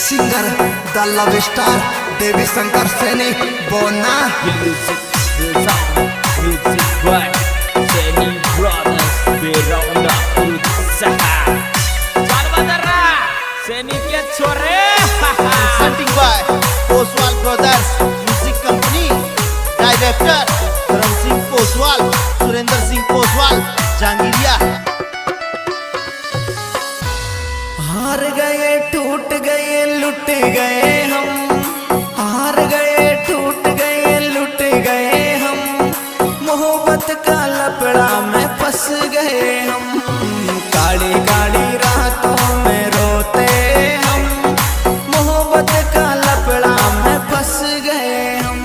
Singer द love star देवी शंकर सैनी बोना सैनी के छोरे presenting by Poswal Brothers Music Company. Director Dharam Singh Poswal, Surinder Singh Poswal, Jangiriya. हार गए टूट गए लुट गए हम, हार गए टूट गए लुट गए हम, मोहब्बत का लपड़ा में फंस गए हम, काली काली रातों में रोते हम, मोहब्बत का लपड़ा में फंस गए हम।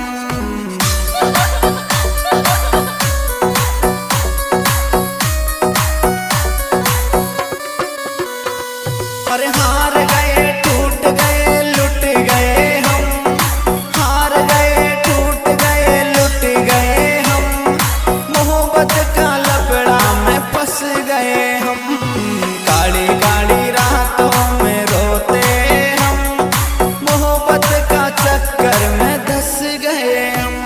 अरे हार गए टूट गए लुट गए हम, हार गए टूट गए लुट गए हम, मोहब्बत का लपड़ा में फंस गए हम, काली काली रातों में रोते हम, मोहब्बत का चक्कर में धंस गए हम।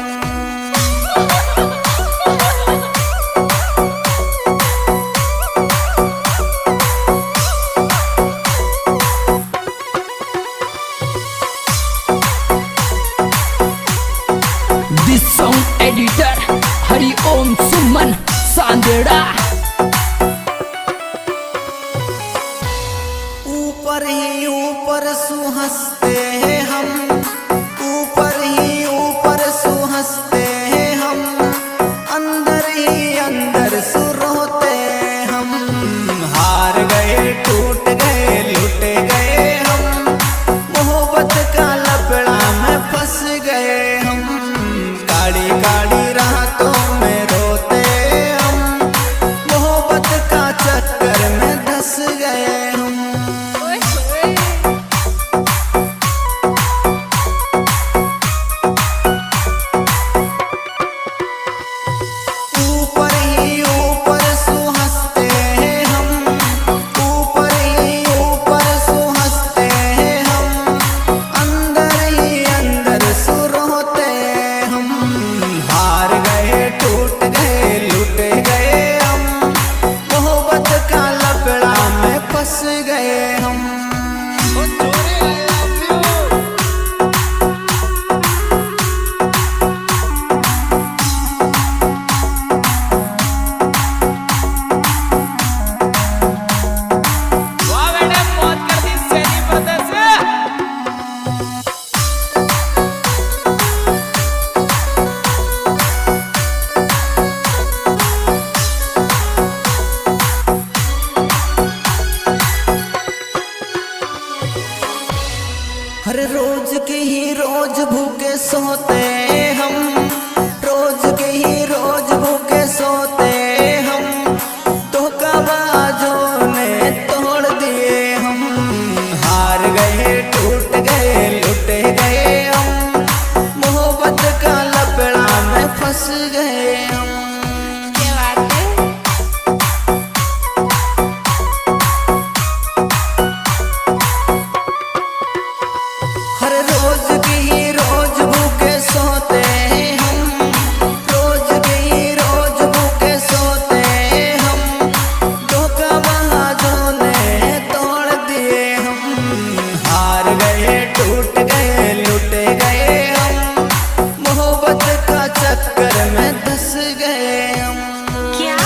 दिस सॉन्ग एडिटर हरि ओम सुमन सांदेड़ा। ऊपर ही ऊपर सुहंसते हैं हम, ऊपर ही ऊपर सुहंसते हैं हम, अंदर ही अंदर सुरोते हम, हार गए टूट गए लुट गए हम, मोहब्बत का लपड़ा में फंस गए हम, काली काली रातों में रोते हम, मोहब्बत का चक्कर में धंस गए हम। ऊपर ही ऊपर सुहंसते हैं हम, ऊपर ही ऊपर सुहंसते हैं हम, अंदर ही अंदर सुरोते हम, हार गए टूट गए लुट गए हम, मोहब्बत का लपड़ा में फंस गए हम। वाह बेटे मौत कर दी सैनी ब्रदर्स। हर रोज के ही रोज भूखे सोते हम, रोज के ही रोज भूखे सोते हम, धोखाबाजों ने तोड़ दिए हम, हार गए टूट गए लुट गए हम, मोहब्बत का लपड़ा में फंस गए हम। हर रोज की ही रोज भूखे सोते हम, रोज की ही रोज भूखे सोते हम, धोखाबाजों ने तोड़ दिए हम, हार गए टूट गए लुट गए हम, मोहब्बत का चक्कर में धंस गए हम। क्या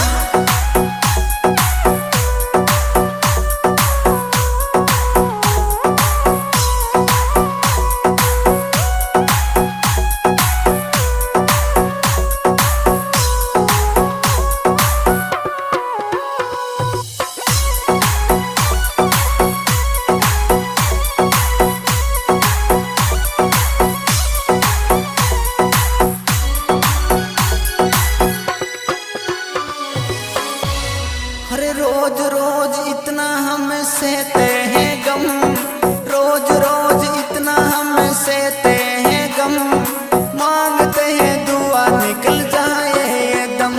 हरे रोज रोज इतना हम सहते हैं गम, रोज रोज इतना हम सहते हैं गम, मांगते हैं दुआ निकल जाए ये दम,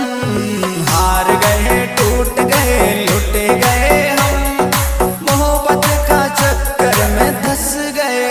हार गए टूट गए लुट गए हम, मोहब्बत का चक्कर में धंस गए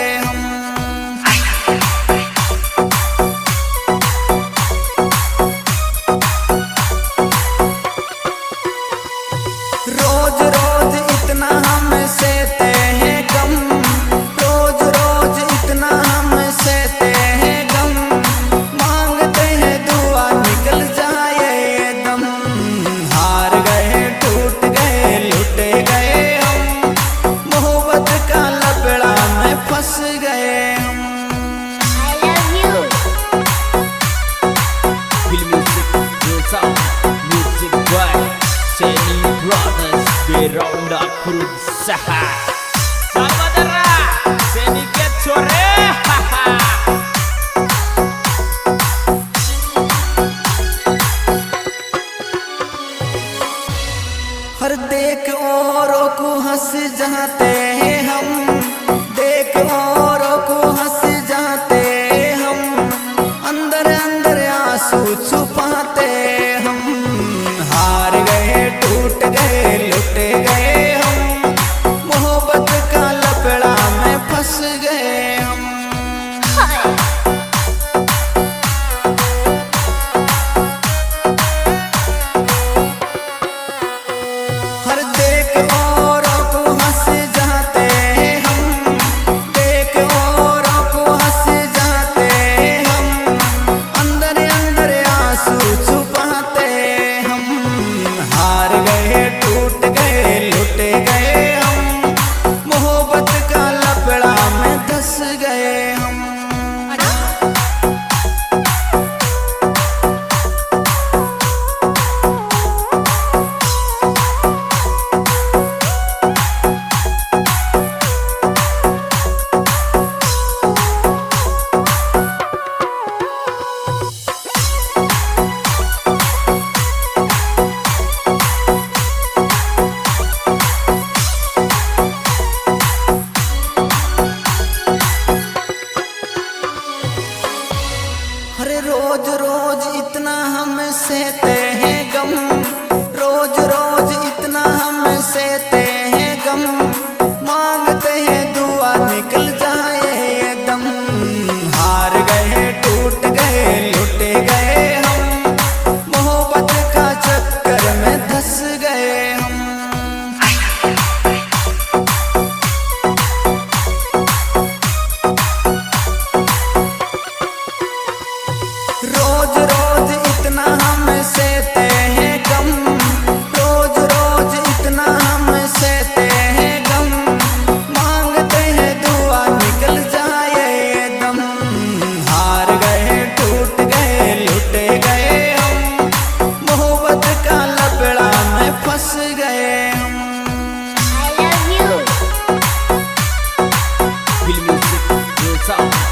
हंस जाते हम, देख औरों को हंस जाते हम, अंदर अंदर आंसू छुपाते हम। हार गए टूट गए लुट गए हम, मोहब्बत का लफड़ा में फंस गए हम। हर देख औरों को हंस जाते हम, देख औरों को हंस जाते हम, अंदर अंदर आंसू छुपाते हम। हार गए टूट गए लुट गए हम, मोहब्बत का लफड़ा में धंस गए हम। अरे रोज रोज इतना हम सहते हैं गम, रोज रोज इतना हम सहते हैं गम, मांगते हैं दुआ निकल जाए ये दम। हार गए टूट गए लुट गए हम, मोहब्बत का चक्कर में धंस गए हम। रोज रोज इतना हम सहते हैं गम, रोज रोज इतना हम सहते हैं गम, मांगते हैं दुआ निकल जाए ये दम। हार गए टूट गए लुट गए हम, मोहब्बत का लफड़ा में फंस गए